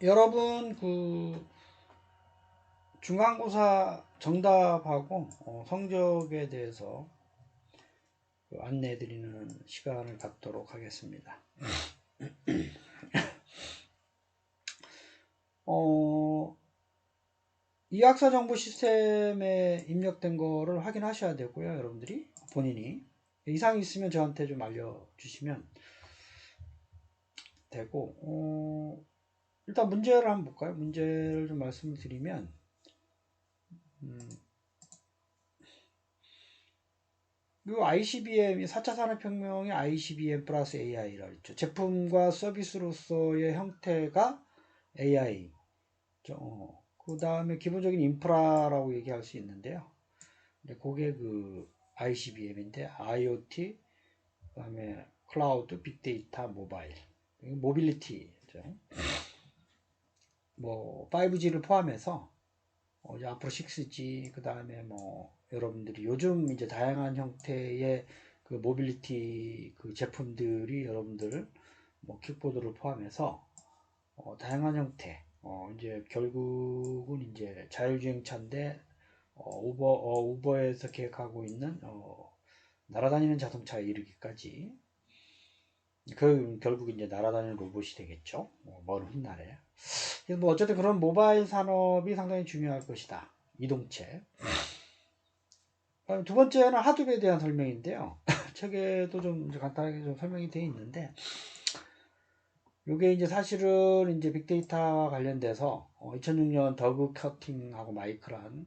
여러분 중간고사 정답하고 성적에 대해서 안내해 드리는 시간을 갖도록 하겠습니다. 이학사 정보 시스템에 입력된 거를 확인하셔야 되고요. 여러분들이 본인이 이상이 있으면 저한테 좀 알려주시면 되고, 일단 문제를 한번 볼까요? 문제를 좀 말씀을 드리면, 이 ICBM, 4차 산업혁명의 ICBM 플러스 AI라 했죠. 제품과 서비스로서의 형태가 AI. 그 다음에 기본적인 인프라라고 얘기할 수 있는데요. 그게 ICBM인데, IoT, 그 다음에 클라우드, 빅데이터, 모바일. 모빌리티죠. 5G를 포함해서, 이제 앞으로 6G, 그 다음에 여러분들이 요즘 이제 다양한 형태의 그 모빌리티 그 제품들이 여러분들 킥보드를 포함해서 다양한 형태 이제 결국은 이제 자율주행차인데 우버에서 계획하고 있는 날아다니는 자동차에 이르기까지 결국 이제 날아다니는 로봇이 되겠죠. 먼 훗날에. 그래서 어쨌든 그런 모바일 산업이 상당히 중요할 것이다. 이동체. 두 번째는 하드웨어에 대한 설명인데요. 책에도 좀 간단하게 좀 설명이 되어 있는데, 이게 이제 사실은 이제 빅데이터와 관련돼서 2006년 더그 커팅하고 마이크란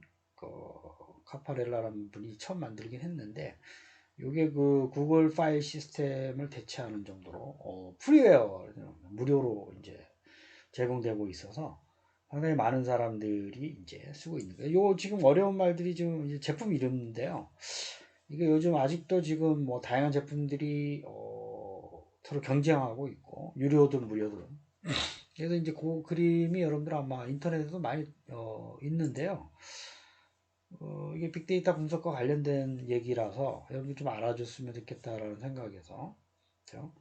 카파렐라라는 분이 처음 만들긴 했는데, 이게 구글 파일 시스템을 대체하는 정도로 프리웨어 무료로 이제 제공되고 있어서 상당히 많은 사람들이 이제 쓰고 있는 거예요. 요 지금 어려운 말들이 지금 이제 제품 이름인데요. 이게 요즘 아직도 지금 다양한 제품들이 서로 경쟁하고 있고 유료든 무료든. 그래서 이제 그 그림이 여러분들 아마 인터넷에도 많이 있는데요. 이게 빅데이터 분석과 관련된 얘기라서 여러분들 좀 알아줬으면 좋겠다라는 생각에서. 그렇죠?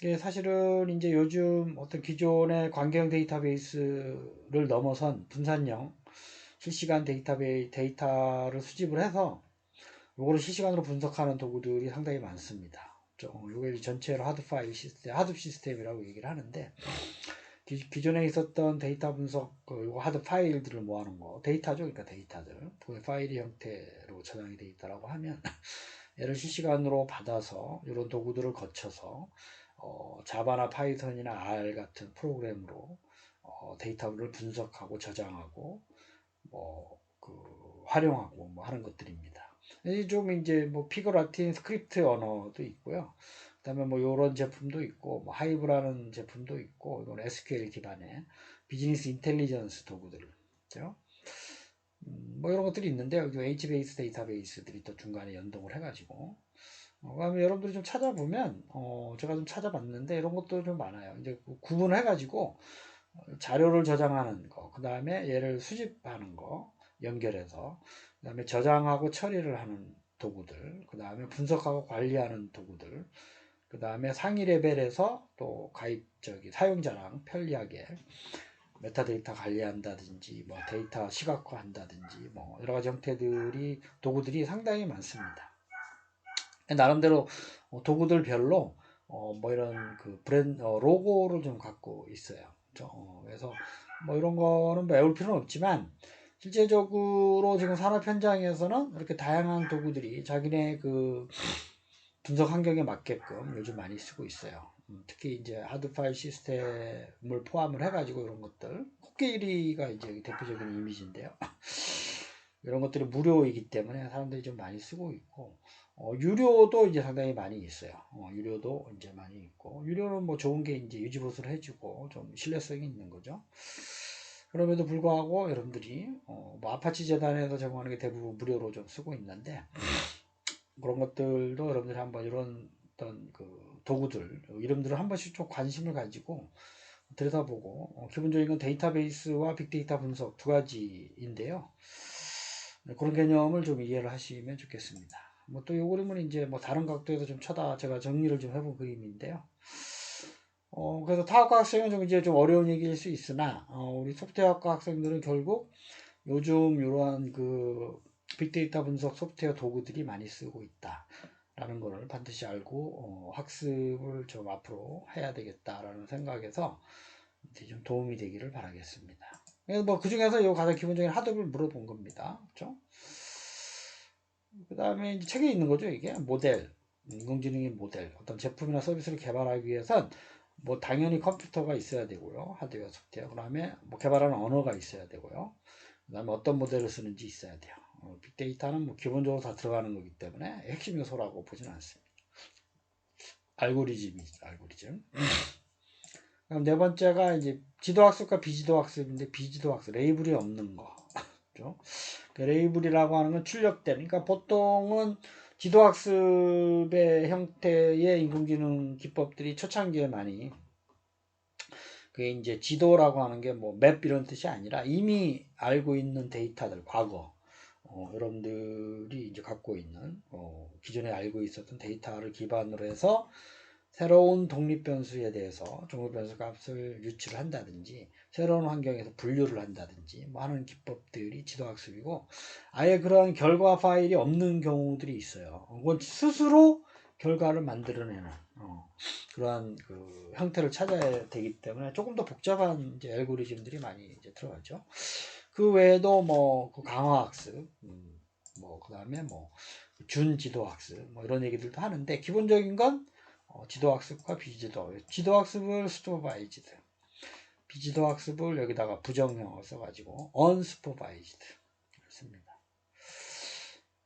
이게 사실은 이제 요즘 어떤 기존의 관계형 데이터베이스를 넘어선 분산형 실시간 데이터를 수집을 해서 요거를 실시간으로 분석하는 도구들이 상당히 많습니다. 요게 전체로 하드 시스템이라고 얘기를 하는데, 기존에 있었던 데이터 분석, 요거 하드 파일들을 모아놓은 거, 데이터죠. 그러니까 데이터들. 그 파일의 형태로 저장이 되어 있다라고 하면, 얘를 실시간으로 받아서 이런 도구들을 거쳐서 자바나 파이썬이나 R 같은 프로그램으로 데이터를 분석하고 저장하고 활용하고 하는 것들입니다. 좀 이제 피거 라틴 스크립트 언어도 있고요. 그다음에 이런 제품도 있고 하이브라는 제품도 있고 이건 SQL 기반의 비즈니스 인텔리전스 도구들 그렇죠? 이런 것들이 있는데요. H베이스 데이터베이스들이 또 중간에 연동을 해가지고 그다음에 여러분들이 좀 찾아보면 제가 좀 찾아봤는데 이런 것도 좀 많아요. 이제 구분을 해가지고 자료를 저장하는 거, 그 다음에 얘를 수집하는 거, 연결해서, 그 다음에 저장하고 처리를 하는 도구들, 그 다음에 분석하고 관리하는 도구들, 그 다음에 상위 레벨에서 또 사용자랑 편리하게 메타데이터 관리한다든지, 데이터 시각화한다든지, 여러 가지 도구들이 상당히 많습니다. 나름대로 도구들별로 이런 로고를 좀 갖고 있어요. 그래서 이런 거는 외울 필요는 없지만 실제적으로 지금 산업 현장에서는 이렇게 다양한 도구들이 자기네 분석 환경에 맞게끔 요즘 많이 쓰고 있어요. 특히 이제 하드 파일 시스템을 포함을 해가지고 이런 것들 코끼리가 이제 대표적인 이미지인데요. 이런 것들이 무료이기 때문에 사람들이 좀 많이 쓰고 있고 유료도 이제 상당히 많이 있어요. 유료도 이제 많이 있고 유료는 좋은 게 이제 유지보수를 해주고 좀 신뢰성이 있는 거죠. 그럼에도 불구하고 여러분들이 아파치 재단에서 제공하는 게 대부분 무료로 좀 쓰고 있는데 그런 것들도 여러분들이 한번 이런 어떤 도구들 이름들을 한 번씩 좀 관심을 가지고 들여다보고 기본적인 건 데이터베이스와 빅데이터 분석 두 가지인데요. 그런 개념을 좀 이해를 하시면 좋겠습니다. 또 이 그림은 이제 다른 각도에서 제가 정리를 좀 해본 그림인데요. 그래서 타학과 학생은 좀 이제 좀 어려운 얘기일 수 있으나, 우리 소프트웨어학과 학생들은 결국 요즘 이러한 그 빅데이터 분석 소프트웨어 도구들이 많이 쓰고 있다라는 거를 반드시 알고, 학습을 좀 앞으로 해야 되겠다라는 생각에서 이제 좀 도움이 되기를 바라겠습니다. 그래서 뭐 그 중에서 요 가장 기본적인 하드를 물어본 겁니다. 그렇죠? 그 다음에 이제 책에 있는 거죠. 이게 모델, 인공지능의 모델, 어떤 제품이나 서비스를 개발하기 위해선 뭐 당연히 컴퓨터가 있어야 되고요. 하드웨어, 소프트웨어. 그 다음에 뭐 개발하는 언어가 있어야 되고요. 그 다음에 어떤 모델을 쓰는지 있어야 돼요. 빅데이터는 뭐 기본적으로 다 들어가는 거기 때문에 핵심 요소라고 보지는 않습니다. 알고리즘이죠, 알고리즘. 그럼 네 번째가 이제 지도학습과 비지도학습인데, 비지도학습, 레이블이 없는 거. 그죠? 레이블이라고 하는 건 출력된, 그러니까 보통은 지도학습의 형태의 인공지능 기법들이 초창기에 많이, 그게 이제 지도라고 하는 게 뭐 맵 이런 뜻이 아니라 이미 알고 있는 데이터들, 과거, 여러분들이 이제 갖고 있는, 기존에 알고 있었던 데이터를 기반으로 해서 새로운 독립변수에 대해서 종합변수 값을 유출을 한다든지, 새로운 환경에서 분류를 한다든지 뭐 하는 기법들이 지도학습이고, 아예 그런 결과 파일이 없는 경우들이 있어요. 그건 스스로 결과를 만들어내는 그러한 그 형태를 찾아야 되기 때문에 조금 더 복잡한 이제 알고리즘들이 많이 이제 들어가죠. 그 외에도 뭐그 강화학습, 뭐 그다음에 뭐 준지도학습 뭐 이런 얘기들도 하는데, 기본적인 건 지도학습과 지도학습을 슈퍼바이즈드, 비지도학습을 여기다가 부정형을 써가지고 unsupervised 씁니다.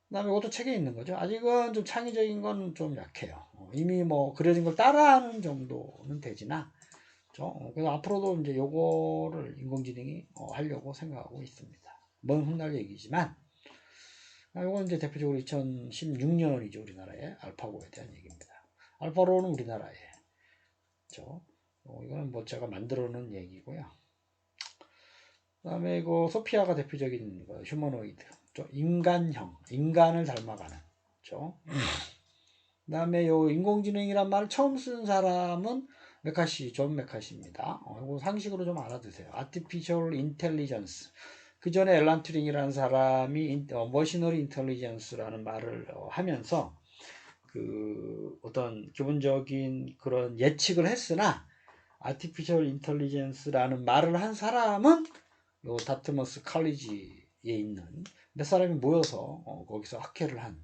그 다음에 이것도 책에 있는 거죠. 아직은 좀 창의적인 건 좀 약해요. 이미 뭐 그려진 걸 따라하는 정도는 되지나, 그래서 앞으로도 이제 요거를 인공지능이 하려고 생각하고 있습니다. 먼 훗날 얘기지만, 요건 이제 대표적으로 2016년이죠. 우리나라의 알파고에 대한 얘기입니다. 알파고는 우리나라에, 이거는 뭐 제가 만들어 놓은 얘기고요. 그 다음에 그 소피아가 대표적인 거, 휴머노이드, 인간형, 인간을 닮아가는, 그 다음에 요 인공지능이란 말을 처음 쓴 사람은 존 메카시입니다. 이거 상식으로 좀 알아두세요. Artificial Intelligence. 그 전에 앨런 튜링이라는 사람이 머시너리 인텔리전스라는 말을 하면서 그 어떤 기본적인 그런 예측을 했으나, Artificial Intelligence라는 말을 한 사람은 요 다트머스 칼리지에 있는 몇 사람이 모여서 거기서 학회를 한,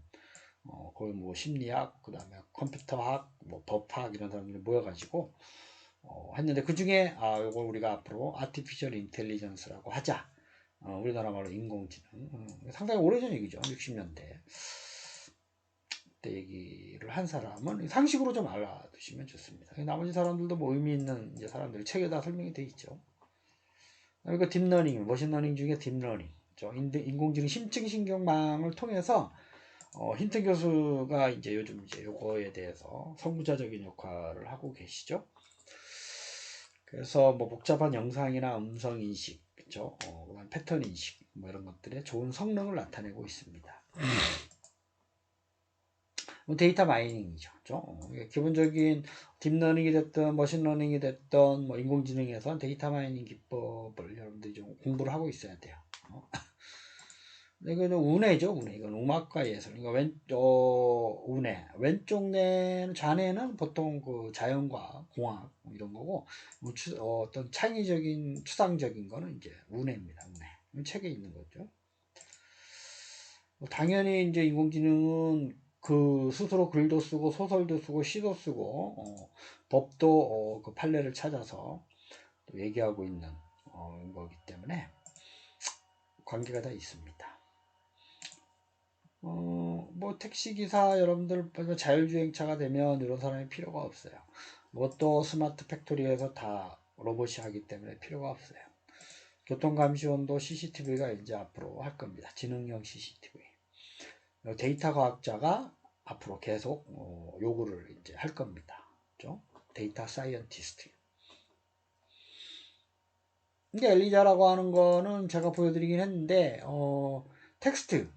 거기 뭐 심리학, 그 다음에 컴퓨터학, 뭐 법학 이런 사람들이 모여가지고 했는데, 그 중에 요걸 우리가 앞으로 아티피셜 인텔리전스라고 하자. 우리나라 말로 인공지능. 상당히 오래전 얘기죠. 60년대 때 얘기를 한 사람은 상식으로 좀 알아두시면 좋습니다. 나머지 사람들도 뭐 의미 있는 이제 사람들이 책에다 설명이 돼 있죠. 그리고 딥러닝, 머신러닝 중에 딥러닝, 인공지능 심층신경망을 통해서 힌트 교수가 이제 요즘 이제 요거에 대해서 선구자적인 역할을 하고 계시죠. 그래서 뭐 복잡한 영상이나 음성 인식, 그죠? 패턴 인식, 뭐 이런 것들에 좋은 성능을 나타내고 있습니다. 데이터 마이닝이죠. 기본적인 딥러닝이 됐든 머신러닝이 됐든 뭐 인공지능에선 데이터 마이닝 기법을 여러분들이 좀 공부를 하고 있어야 돼요. 이거는 운해죠, 운해. 이건 음악과 예술. 그러니까 운해. 왼쪽 뇌는, 좌뇌는 보통 그 자연과 공학 뭐 이런 거고, 어떤 창의적인, 추상적인 거는 이제 운해입니다, 운해. 책에 있는 거죠. 당연히 이제 인공지능은 그 스스로 글도 쓰고 소설도 쓰고 시도 쓰고 법도 그 판례를 찾아서 얘기하고 있는 거기 때문에 관계가 다 있습니다. 뭐 택시기사 여러분들 자율주행차가 되면 이런 사람이 필요가 없어요. 뭣도 스마트 팩토리에서 다 로봇이 하기 때문에 필요가 없어요. 교통감시원도 CCTV가 이제 앞으로 할 겁니다. 지능형 CCTV. 데이터 과학자가 앞으로 계속 요구를 이제 할 겁니다. 그렇죠? 데이터 사이언티스트. 근데 엘리자라고 하는 거는 제가 보여드리긴 했는데 텍스트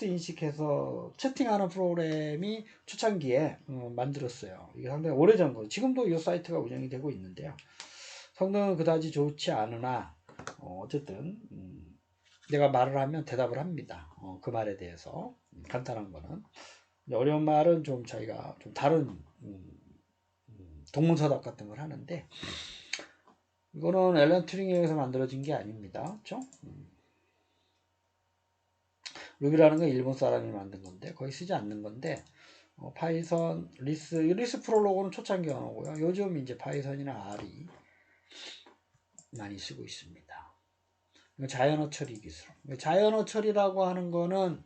인식해서 채팅하는 프로그램이 초창기에 만들었어요. 이게 상당히 오래전 거. 지금도 이 사이트가 운영이 되고 있는데요. 성능은 그다지 좋지 않으나 어쨌든 내가 말을 하면 대답을 합니다. 그 말에 대해서 간단한 거는. 어려운 말은 좀 저희가 좀 다른 동문서답 같은 걸 하는데 이거는 앨런 튜링에 의해서 만들어진 게 아닙니다. 그렇죠? 루비라는 건 일본 사람이 만든 건데 거의 쓰지 않는 건데 파이썬, 리스 프롤로그는 초창기 언어고요. 요즘 이제 파이썬이나 R이 많이 쓰고 있습니다. 자연어 처리 기술. 자연어 처리라고 하는 거는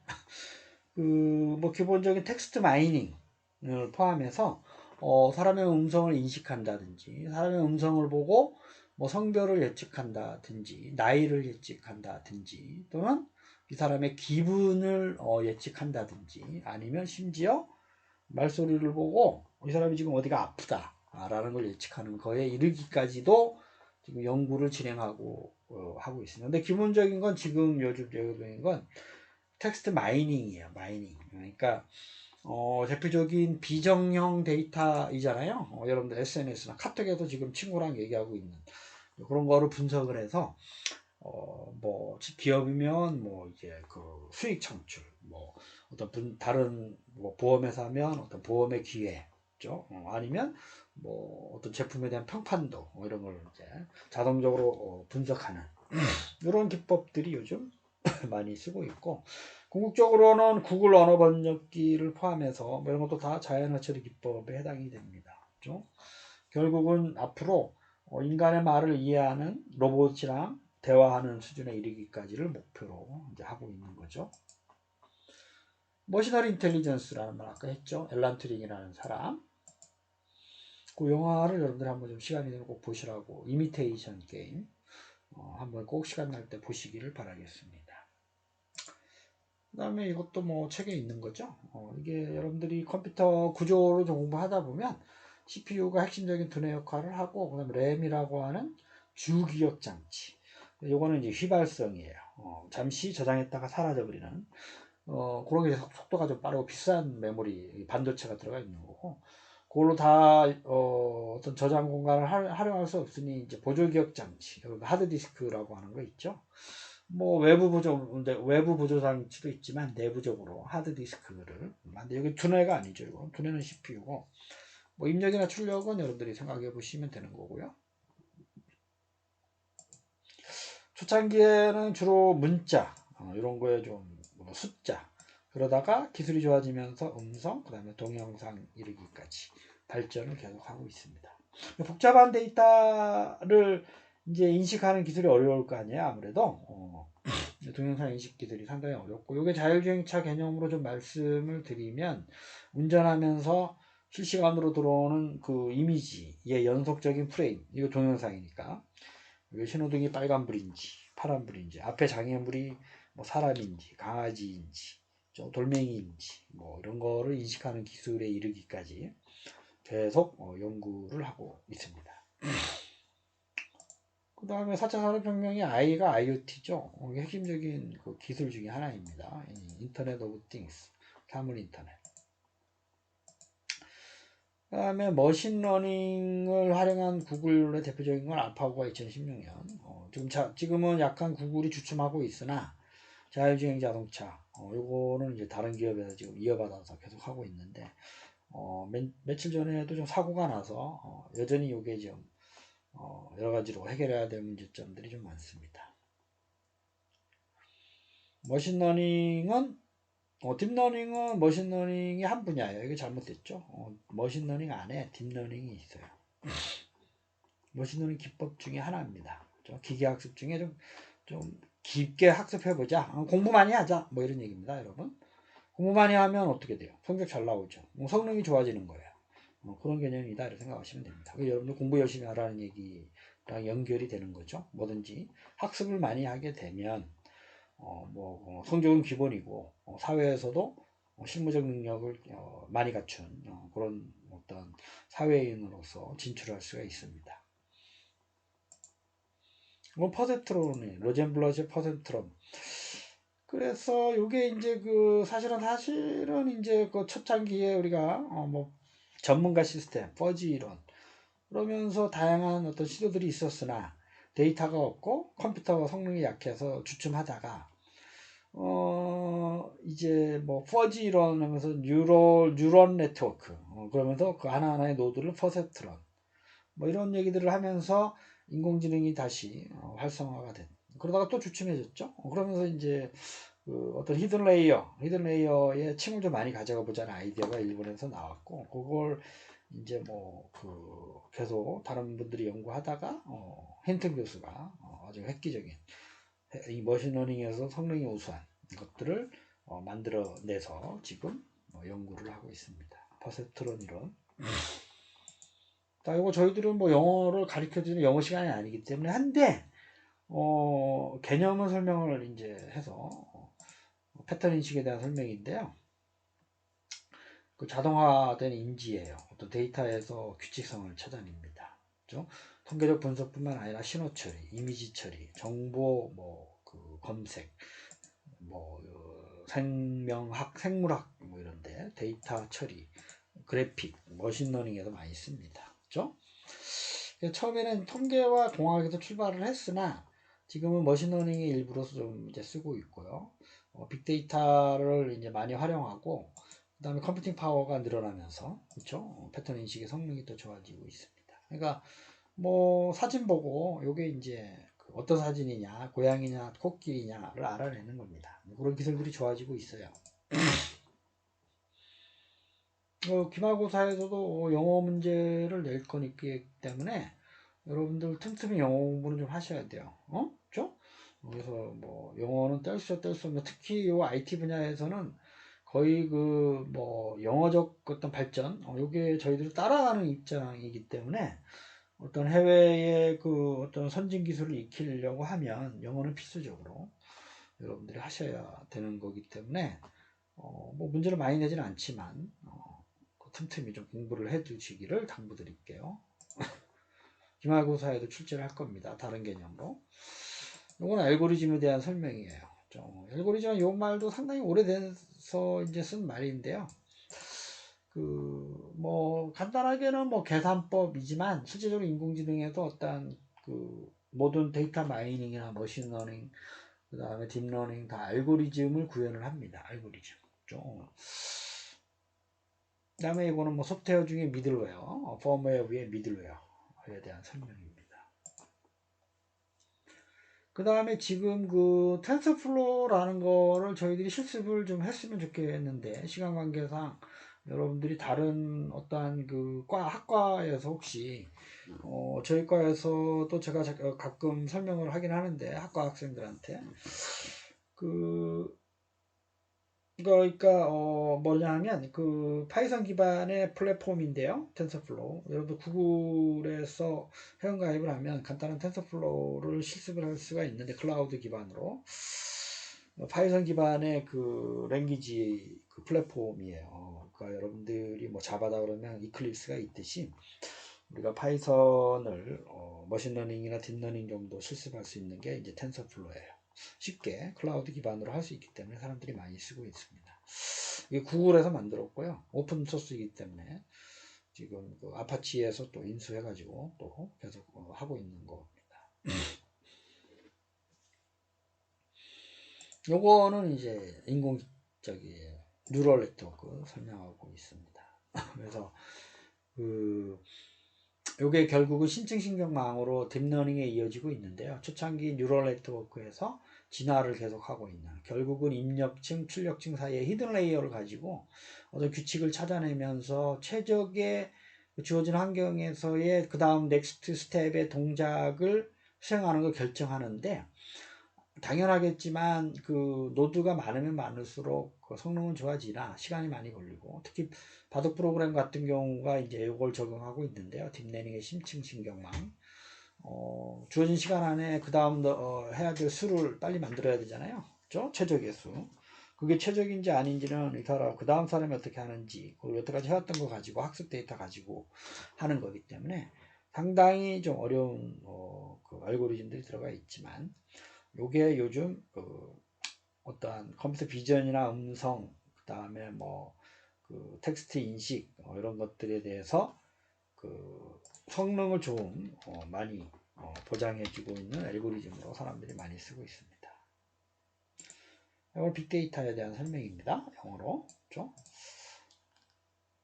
뭐 기본적인 텍스트 마이닝을 포함해서 사람의 음성을 인식한다든지 사람의 음성을 보고 뭐 성별을 예측한다든지 나이를 예측한다든지 또는 이 사람의 기분을 예측한다든지 아니면 심지어 말소리를 보고 이 사람이 지금 어디가 아프다 라는 걸 예측하는 거에 이르기까지도 지금 연구를 진행하고 하고 있습니다. 근데 기본적인 건 지금 요즘 제공된 건 텍스트 마이닝이에요. 마이닝. 그러니까 대표적인 비정형 데이터이잖아요. 여러분들 SNS나 카톡에도 지금 친구랑 얘기하고 있는 그런 거를 분석을 해서 뭐 기업이면 뭐 이제 그 수익 창출, 뭐 어떤 다른 뭐 보험회사 하면 어떤 보험의 기회죠. 아니면 뭐 어떤 제품에 대한 평판도 이런 걸 이제 자동적으로 분석하는 이런 기법들이 요즘 많이 쓰고 있고 궁극적으로는 구글 언어 번역기를 포함해서 뭐 이런 것도 다 자연어 처리 기법에 해당이 됩니다. 그렇죠? 결국은 앞으로 인간의 말을 이해하는 로봇이랑 대화하는 수준에 이르기까지를 목표로 이제 하고 있는 거죠. 머시널 인텔리전스라는 말 아까 했죠. 앨런 튜링이라는 사람. 그 영화를 여러분들 한번 좀 시간이 되면 꼭 보시라고. 이미테이션 게임. 한번 꼭 시간 날 때 보시기를 바라겠습니다. 그 다음에 이것도 뭐 책에 있는 거죠. 이게 여러분들이 컴퓨터 구조를 좀 공부하다 보면 CPU가 핵심적인 두뇌 역할을 하고 그다음에 램이라고 하는 주기억 장치. 요거는 이제 휘발성이에요. 잠시 저장했다가 사라져버리는 그런 게 속도가 좀 빠르고 비싼 메모리 반도체가 들어가 있는 거고 그걸로 다 어떤 저장 공간을 활용할 수 없으니 이제 보조기억 장치, 하드디스크라고 하는 거 있죠. 뭐 외부 보조 장치도 있지만 내부적으로 하드디스크를 만들. 여기 두뇌가 아니죠. 이거 두뇌는 CPU고 뭐 입력이나 출력은 여러분들이 생각해 보시면 되는 거고요. 초창기에는 주로 문자 이런 거에 좀뭐 숫자 그러다가 기술이 좋아지면서 음성 그 다음에 동영상 이르기까지 발전을 계속하고 있습니다. 복잡한 데이터를 이제 인식하는 기술이 어려울 거 아니에요. 아무래도 동영상 인식 기술이 상당히 어렵고 이게 자율주행차 개념으로 좀 말씀을 드리면 운전하면서 실시간으로 들어오는 그 이미지의 연속적인 프레임 이거 동영상이니까 이게 신호등이 빨간불인지 파란불인지 앞에 장애물이 뭐 사람인지 강아지인지 돌멩이인지 뭐 이런 거를 인식하는 기술에 이르기까지 계속 연구를 하고 있습니다. 그 다음에 4차 산업혁명의 I가 IoT죠. 핵심적인 그 기술 중에 하나입니다. 인터넷 오브 띵스, 사물 인터넷. 그 다음에 머신러닝을 활용한 구글의 대표적인 건 알파고가 2016년. 지금은 약간 구글이 주춤하고 있으나 자율주행 자동차, 요거는 이제 다른 기업에서 지금 이어받아서 계속 하고 있는데, 며칠 전에도 좀 사고가 나서, 여전히 요게 좀, 여러 가지로 해결해야 될 문제점들이 좀 많습니다. 딥러닝은 머신러닝의 한 분야예요. 이게 잘못됐죠. 머신러닝 안에 딥러닝이 있어요. 머신러닝 기법 중에 하나입니다. 기계학습 중에 좀 깊게 학습해보자. 공부 많이 하자. 뭐 이런 얘기입니다, 여러분. 공부 많이 하면 어떻게 돼요? 성적 잘 나오죠. 성능이 좋아지는 거예요. 그런 개념이다. 이렇게 생각하시면 됩니다. 여러분들 공부 열심히 하라는 얘기랑 연결이 되는 거죠. 뭐든지 학습을 많이 하게 되면 성적은 기본이고 사회에서도 실무적 능력을 많이 갖춘 그런 어떤 사회인으로서 진출할 수가 있습니다. 퍼센트론이 로젠블럿의 퍼센트론 그래서 요게 이제 그 사실은 이제 그 초창기에 우리가 뭐 전문가 시스템, 퍼지 이론 그러면서 다양한 어떤 시도들이 있었으나 데이터가 없고 컴퓨터가 성능이 약해서 주춤하다가 이제 뭐 퍼지 이론 하면서 뉴런 네트워크 그러면서 그 하나하나의 노드를 퍼셉트론 뭐 이런 얘기들을 하면서 인공지능이 다시 활성화가 된 그러다가 또 주춤해졌죠. 그러면서 이제 그 어떤 히든 레이어의 층을 좀 많이 가져가 보자는 아이디어가 일본에서 나왔고 그걸 이제 뭐 그 계속 다른 분들이 연구하다가 힌튼 교수가 아주 획기적인 이 머신러닝에서 성능이 우수한 것들을 만들어내서 지금 연구를 하고 있습니다. 퍼셉트론 이론. 자, 이거 저희들은 뭐 영어를 가르쳐주는 영어 시간이 아니기 때문에 한데 개념을 설명을 이제 해서 패턴 인식에 대한 설명인데요. 그 자동화된 인지예요. 어떤 데이터에서 규칙성을 찾아냅니다. 그렇죠? 통계적 분석뿐만 아니라 신호 처리, 이미지 처리, 정보 그 검색, 뭐 생명학, 생물학 뭐 이런데 데이터 처리, 그래픽, 머신러닝에도 많이 씁니다. 그렇죠? 처음에는 통계와 공학에서 출발을 했으나 지금은 머신러닝의 일부로서 좀 이제 쓰고 있고요. 빅데이터를 이제 많이 활용하고 그다음에 컴퓨팅 파워가 늘어나면서 그렇죠? 패턴 인식의 성능이 또 좋아지고 있습니다. 그러니까 뭐 사진 보고 요게 이제 어떤 사진이냐, 고양이냐, 코끼리냐를 알아내는 겁니다. 그런 기술들이 좋아지고 있어요. 기말고사에서도 영어 문제를 낼 거기 때문에 여러분들 틈틈이 영어 공부는 좀 하셔야 돼요. 그죠? 그래서 뭐 영어는 뗄 수 없는 특히 요 IT 분야에서는 거의 그 뭐 영어적 어떤 발전 요게 저희들이 따라가는 입장이기 때문에 어떤 해외의 그 어떤 선진 기술을 익히려고 하면 영어는 필수적으로 여러분들이 하셔야 되는 거기 때문에 뭐 문제를 많이 내지는 않지만 그 틈틈이 좀 공부를 해 두시기를 당부드릴게요. 기말고사에도 출제를 할 겁니다. 다른 개념으로. 이건 알고리즘에 대한 설명이에요. 알고리즘 요 말도 상당히 오래돼서 이제 쓴 말인데요. 그 뭐 간단하게는 뭐 계산법이지만 실제적으로 인공지능에도 어떤 그 모든 데이터 마이닝이나 머신러닝 그 다음에 딥러닝 다 알고리즘을 구현을 합니다. 알고리즘. 그 다음에 이거는 뭐 소프트웨어 중에 미들웨어, 펌웨어 위에 미들웨어에 대한 설명입니다. 그 다음에 지금 그 텐서플로우라는 거를 저희들이 실습을 좀 했으면 좋겠는데 시간 관계상 여러분들이 다른 어떠한 그 학과에서 혹시 저희 과에서도 제가 가끔 설명을 하긴 하는데 학과 학생들한테 그 그러니까 뭐냐 하면 그 파이썬 기반의 플랫폼인데요. 텐서플로우. 여러분 구글에서 회원 가입을 하면 간단한 텐서플로우를 실습을 할 수가 있는데 클라우드 기반으로 파이썬 기반의 그 랭귀지 그 플랫폼이에요. 그러니까 여러분들이 뭐 자바다 그러면 이클립스가 있듯이 우리가 파이썬을 머신러닝이나 딥러닝 정도 실습할 수 있는 게 이제 텐서플로우예요. 쉽게 클라우드 기반으로 할 수 있기 때문에 사람들이 많이 쓰고 있습니다. 이게 구글에서 만들었고요. 오픈 소스이기 때문에 지금 그 아파치에서 또 인수해가지고 또 계속 하고 있는 겁니다. 요거는 이제 뉴럴 네트워크 설명하고 있습니다. 그래서 그 요게 결국은 신층신경망으로 딥러닝에 이어지고 있는데요. 초창기 뉴럴 네트워크에서 진화를 계속하고 있는 결국은 입력층, 출력층 사이에 히든 레이어를 가지고 어떤 규칙을 찾아내면서 최적의 주어진 환경에서의 그 다음 넥스트 스텝의 동작을 수행하는 걸 결정하는데 당연하겠지만 그 노드가 많으면 많을수록 그 성능은 좋아지나 시간이 많이 걸리고 특히 바둑 프로그램 같은 경우가 이제 이걸 적용하고 있는데요. 딥러닝의 심층 신경망 주어진 시간 안에 그 다음 해야 될 수를 빨리 만들어야 되잖아요. 그렇죠? 최적의 수. 그게 최적인지 아닌지는 이 사람 그 다음 사람이 어떻게 하는지 그리고 여태까지 해왔던 거 가지고 학습 데이터 가지고 하는 거기 때문에 상당히 좀 어려운 그 알고리즘들이 들어가 있지만 요게 요즘 어떠한 컴퓨터 비전이나 음성, 그 다음에 뭐 그 텍스트 인식 이런 것들에 대해서 그 성능을 좀 많이 보장해주고 있는 알고리즘으로 사람들이 많이 쓰고 있습니다. 이건 빅데이터에 대한 설명입니다. 영어로. 그렇죠?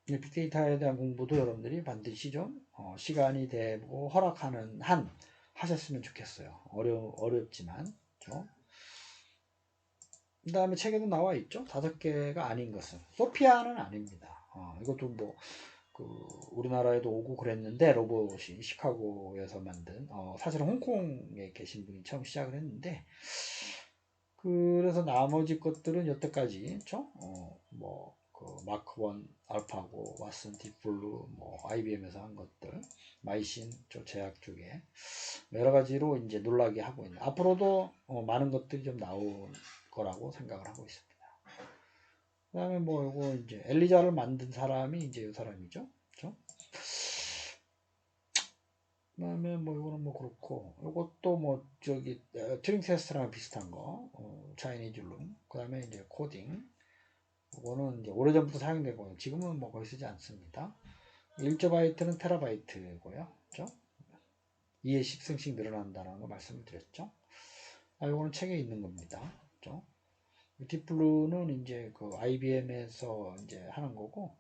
빅데이터에 대한 공부도 여러분들이 반드시 좀 시간이 되고 허락하는 한 하셨으면 좋겠어요. 어렵지만. 그렇죠? 그 다음에 책에도 나와 있죠. 5개가 아닌 것은. 소피아는 아닙니다. 이것도 뭐, 우리나라에도 오고 그랬는데, 로봇이 시카고에서 만든, 사실은 홍콩에 계신 분이 처음 시작을 했는데, 그래서 나머지 것들은 여태까지, 그쵸? 뭐, 마크 1 알파고, 왓슨 딥블루, 뭐, IBM에서 한 것들, 마이신, 제약 쪽에, 여러 가지로 이제 놀라게 하고 있는, 앞으로도 많은 것들이 좀 나올 거라고 생각을 하고 있습니다. 그 다음에 뭐 요거 이제 엘리자를 만든 사람이 이제 이 사람이죠. 그렇죠? 그 다음에 뭐 이거는 뭐 그렇고 요것도 뭐 저기 튜링 테스트랑 비슷한 거 차이니즈 룸. 그 다음에 이제 코딩. 이거는 이제 오래전부터 사용되고 지금은 뭐 거의 쓰지 않습니다. 1조바이트는 테라바이트고요. 그렇죠? 2의 10승씩 늘어난다는 거 말씀을 드렸죠. 이거는 책에 있는 겁니다. 그렇죠? 딥블루는 이제 그 IBM에서 이제 하는 거고,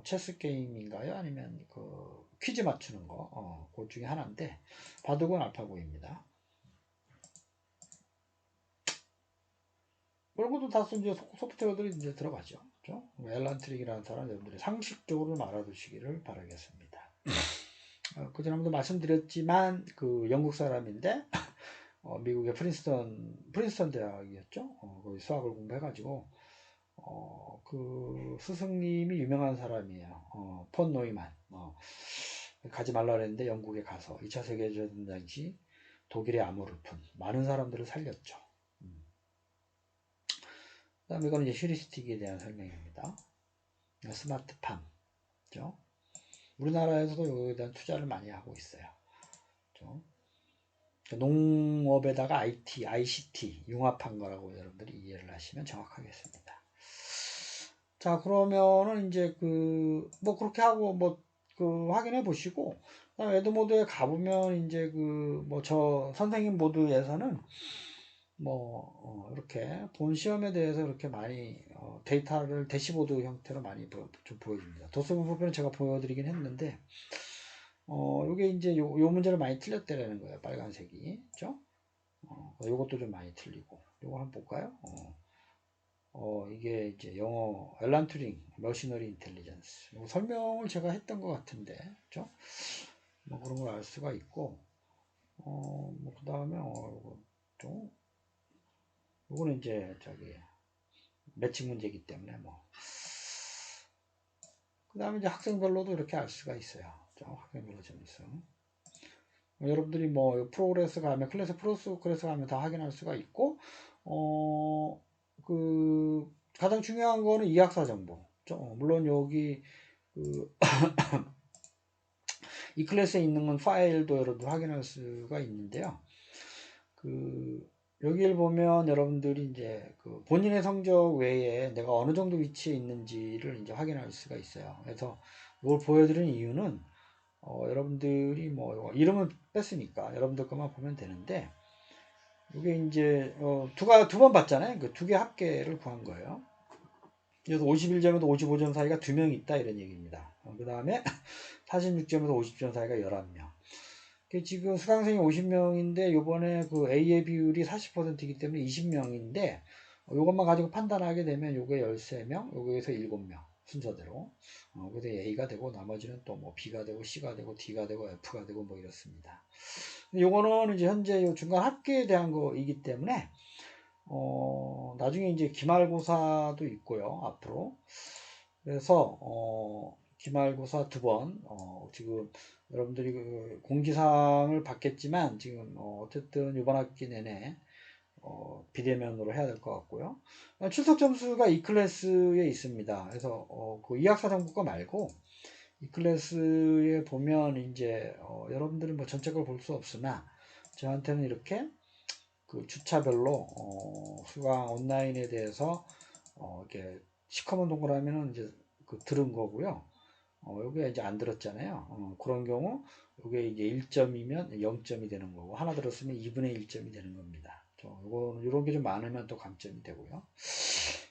체스 게임인가요? 아니면 그 퀴즈 맞추는 거, 그 중에 하나인데, 바둑은 알파고입니다. 그런 것도 다 이제 소프트웨어들이 이제 들어가죠. 그렇죠? 앨런 트릭이라는 사람 여러분들이 상식적으로 알아두시기를 바라겠습니다. 그 전에도 말씀드렸지만, 그 영국 사람인데, 미국의 프린스턴 대학이었죠. 거기 수학을 공부해가지고, 그 스승님이 유명한 사람이에요. 폰 노이만. 가지 말라 그랬는데 영국에 가서 2차 세계대전 당시 독일의 아모르픈 많은 사람들을 살렸죠. 그 다음에 이거는 이제 휴리스틱에 대한 설명입니다. 스마트팜. 그죠? 우리나라에서도 여기에 대한 투자를 많이 하고 있어요. 그죠? 농업에다가 IT, ICT 융합한 거라고 여러분들이 이해를 하시면 정확하겠습니다. 자, 그러면은 이제 뭐 그렇게 하고 뭐 확인해 보시고, 그다음에 에드모드에 가보면 이제 뭐 저 선생님 모드에서는 뭐 이렇게 본 시험에 대해서 이렇게 많이 데이터를 대시보드 형태로 많이 좀 보여줍니다. 도수 부분은 제가 보여드리긴 했는데, 요게 이제 요 문제를 많이 틀렸다라는 거예요. 빨간색이. 그죠? 요것도 좀 많이 틀리고. 요거 한번 볼까요? 이게 이제 영어 앨런 튜링 머시너리 인텔리전스 설명을 제가 했던 것 같은데, 그죠? 뭐 그런 걸 알 수가 있고, 뭐 그 다음에 요것도 요거는 이제 저기 매칭 문제이기 때문에 뭐 그 다음에 이제 학생별로도 이렇게 알 수가 있어요. 학생별로 점수. 여러분들이 뭐 프로그레스 가면 프로그레스 가면 다 확인할 수가 있고, 가장 중요한 거는 이학사 정보. 물론 여기 이 클래스에 있는 건 파일도 여러분들 확인할 수가 있는데요. 여기를 보면 여러분들이 이제 본인의 성적 외에 내가 어느 정도 위치에 있는지를 이제 확인할 수가 있어요. 그래서 이걸 보여드리는 이유는 여러분들이 뭐 이름은 뺐으니까 여러분들 것만 보면 되는데, 이게 이제 두 번 봤잖아요. 그 2개 합계를 구한 거예요. 그래서 51점에서 55점 사이가 2명 있다 이런 얘기입니다. 그 다음에 46점에서 50점 사이가 11명. 지금 수강생이 50명인데 요번에 그 A의 비율이 40%이기 때문에 20명인데, 요것만 가지고 판단하게 되면 요게 13명, 요거에서 7명 순서대로. 그래서 A가 되고 나머지는 또 뭐 B가 되고 C가 되고 D가 되고 F가 되고 뭐 이렇습니다. 요거는 이제 현재 요 중간 합계에 대한 거이기 때문에 나중에 이제 기말고사도 있고요, 앞으로. 그래서 기말고사 2번, 지금 여러분들이 공지사항을 받겠지만 지금 어쨌든 이번 학기 내내 비대면으로 해야 될 것 같고요. 출석 점수가 이 클래스에 있습니다. 그래서 그 이학사정보과 말고 이 클래스에 보면 이제 여러분들은 뭐 전체적으로 볼 수 없으나 저한테는 이렇게 그 주차별로 수강 온라인에 대해서 이렇게 시커먼 동그라미는 이제 그 들은 거고요. 요게 이제 안 들었잖아요. 그런 경우 요게 이제 1점이면 0점이 되는 거고 하나 들었으면 2분의 1점이 되는 겁니다. 요런 게 좀 많으면 또 감점이 되고요.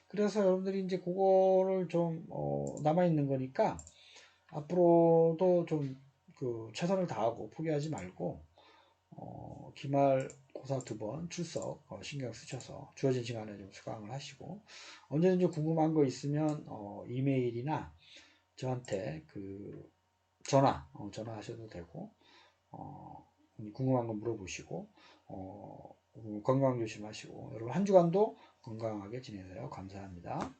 그래서 여러분들이 이제 그거를 좀 남아 있는 거니까 앞으로도 좀 그 최선을 다하고 포기하지 말고 기말고사 2번 출석 신경 쓰셔서 주어진 시간에 좀 수강을 하시고 언제든지 궁금한 거 있으면 이메일이나 저한테 그 전화하셔도 되고 궁금한 거 물어보시고 건강 조심하시고 여러분 한 주간도 건강하게 지내세요. 감사합니다.